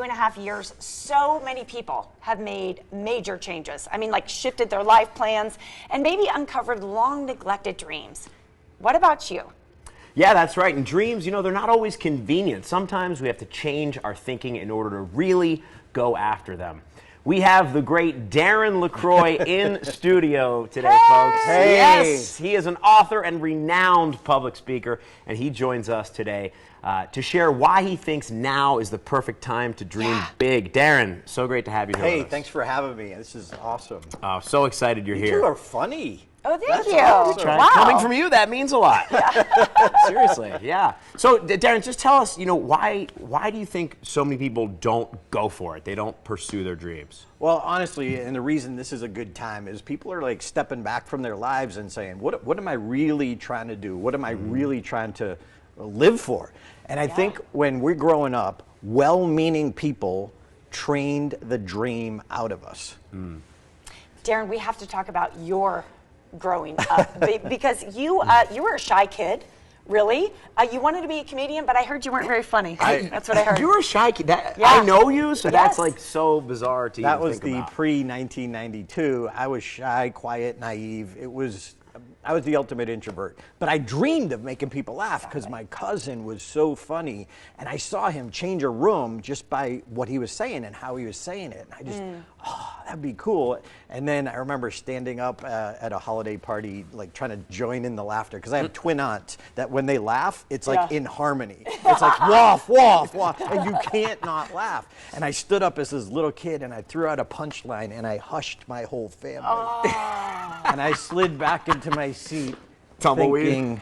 2.5 years, so many people have made major changes. I mean, like shifted their life plans and maybe uncovered long neglected dreams. What about you? Yeah, that's right. And dreams, they're not always convenient. Sometimes we have to change our thinking in order to really go after them. We have the great Darren Lacroix in studio today, folks. Hey! Yes, he is an author and renowned public speaker, and he joins us today to share why he thinks now is the perfect time to dream big. Darren, so great to have you here with us. Hey, thanks for having me. This is awesome. So excited you're You here. two are funny. Oh, thank you. awesome. Wow. Coming from you, that means a lot. Seriously, yeah. So, Darren, just tell us, why do you think so many people don't go for it? They don't pursue their dreams? Well, honestly, and the reason this is a good time is people are like stepping back from their lives and saying, what am I really trying to do? What am I really trying to live for? And I think when we're growing up, well-meaning people trained the dream out of us. Darren, we have to talk about your growing up because you were a shy kid, really. You wanted to be a comedian, but I heard you weren't very funny. That's what I heard. You were a shy kid. I know you, so that's like so bizarre to That even was think the about. pre-1992. I was shy, quiet, naive. I was the ultimate introvert. But I dreamed of making people laugh because my cousin was so funny, and I saw him change a room just by what he was saying and how he was saying it. And I just, that'd be cool. And then I remember standing up at a holiday party, like trying to join in the laughter, because I have twin aunts that when they laugh, it's like in harmony. It's like waff, waff, waff, and you can't not laugh. And I stood up as this little kid and I threw out a punchline and I hushed my whole family. And I slid back into my seat Tumbleweed. thinking,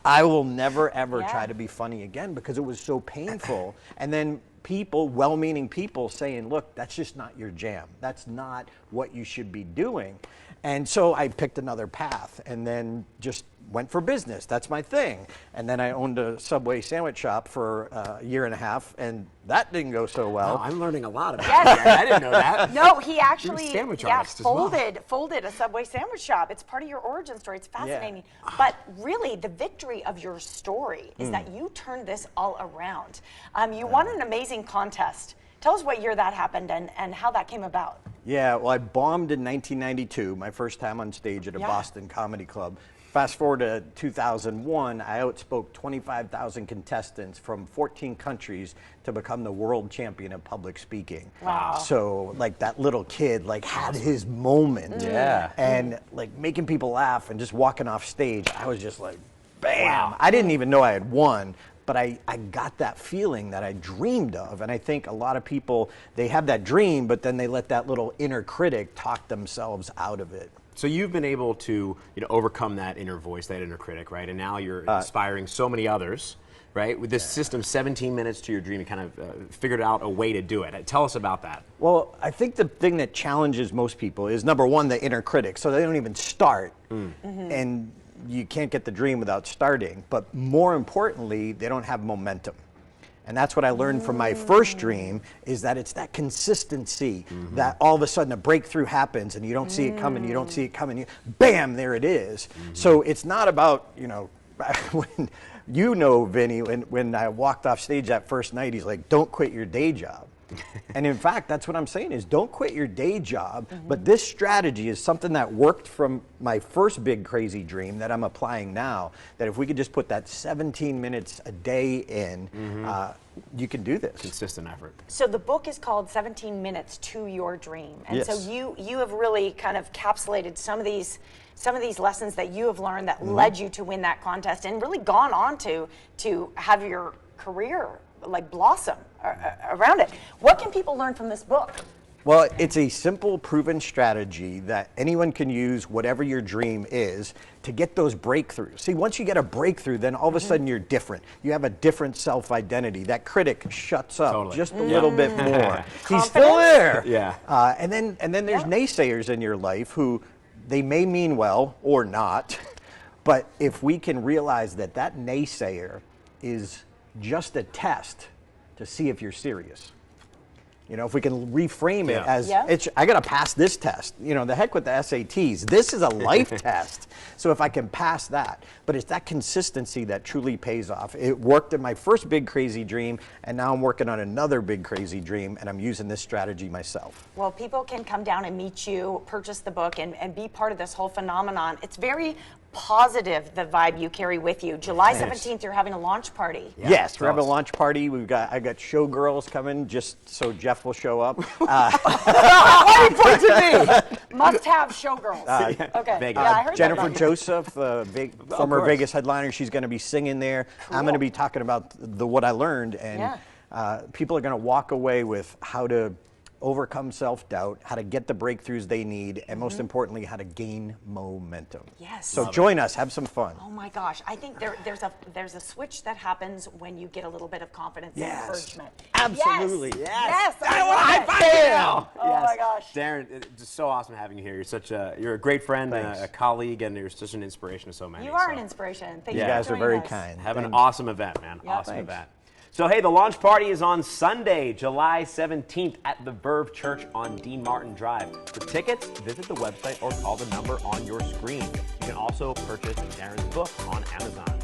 I will never ever try to be funny again, because it was so painful. And then people, well-meaning people, saying, look, that's just not your jam. That's not what you should be doing. And so I picked another path and then just went for business. That's my thing. And then I owned a Subway sandwich shop for a year and a half, and that didn't go so well. Wow, I'm learning a lot about that. I didn't know that. No, he actually sandwich artist as well. folded a Subway sandwich shop. It's part of your origin story. It's fascinating. But really, the victory of your story is that you turned this all around. You won an amazing contest. Tell us what year that happened and how that came about. Yeah, well, I bombed in 1992, my first time on stage at a Boston comedy club. Fast forward to 2001, I outspoke 25,000 contestants from 14 countries to become the world champion of public speaking. Wow. So like that little kid like had his moment. Yeah. And like making people laugh and just walking off stage, I was just like, bam. I didn't even know I had won, but I got that feeling that I dreamed of. And I think a lot of people, they have that dream, but then they let that little inner critic talk themselves out of it. So you've been able to overcome that inner voice, that inner critic, right? And now you're inspiring so many others, right? With this system, 17 minutes to your dream, you kind of figured out a way to do it. Tell us about that. Well, I think the thing that challenges most people is, number one, the inner critic. So they don't even start. And you can't get the dream without starting. But more importantly, they don't have momentum. And that's what I learned from my first dream, is that it's that consistency that all of a sudden a breakthrough happens and you don't see it coming, you don't see it coming, bam, there it is. So it's not about, when Vinny, when I walked off stage that first night, he's like, don't quit your day job. And in fact, that's what I'm saying is don't quit your day job. But this strategy is something that worked from my first big crazy dream that I'm applying now, that if we could just put that 17 minutes a day in, you can do this. Consistent effort. So the book is called 17 Minutes to Your Dream. And so you have really kind of encapsulated some of these lessons that you have learned that led you to win that contest and really gone on to have your career like blossom around it. What can people learn from this book? Well, it's a simple, proven strategy that anyone can use, whatever your dream is, to get those breakthroughs. See, once you get a breakthrough, then all of a sudden you're different. You have a different self-identity. That critic shuts up just a little bit more. He's still there. Yeah. And then there's naysayers in your life who, they may mean well or not, but if we can realize that that naysayer is just a test to see if you're serious. You know, if we can reframe it Yeah. as, Yeah. I got to pass this test. You know, the heck with the SATs. This is a life test. So if I can pass that, but it's that consistency that truly pays off. It worked in my first big crazy dream, and now I'm working on another big crazy dream, and I'm using this strategy myself. Well, people can come down and meet you, purchase the book, and be part of this whole phenomenon. It's very positive, the vibe you carry with you. July 17th, you're having a launch party. Yes, we're having a launch party. I got showgirls coming just so Jeff will show up. Why are you pointing at me? Must have showgirls. Okay. Vegas. Yeah, I heard Jennifer that. Joseph, former course. Vegas headliner, she's going to be singing there. I'm going to be talking about what I learned, and people are going to walk away with how to overcome self-doubt, how to get the breakthroughs they need, and most importantly, how to gain momentum. Yes. So join us, have some fun. Oh my gosh, I think there's a switch that happens when you get a little bit of confidence and encouragement. Absolutely. Yes. I I want a high love five it. now. Oh my gosh. Darren, it's just so awesome having you here. You're a great friend, Thanks. a colleague, and you're such an inspiration to so many. You are so. an inspiration. Thank You you You guys for are joining very us. kind. Have an Thanks. awesome event, man. Yeah. Awesome Thanks. event. So, hey, the launch party is on Sunday, July 17th at the Verve Church on Dean Martin Drive. For tickets, visit the website or call the number on your screen. You can also purchase Darren's book on Amazon.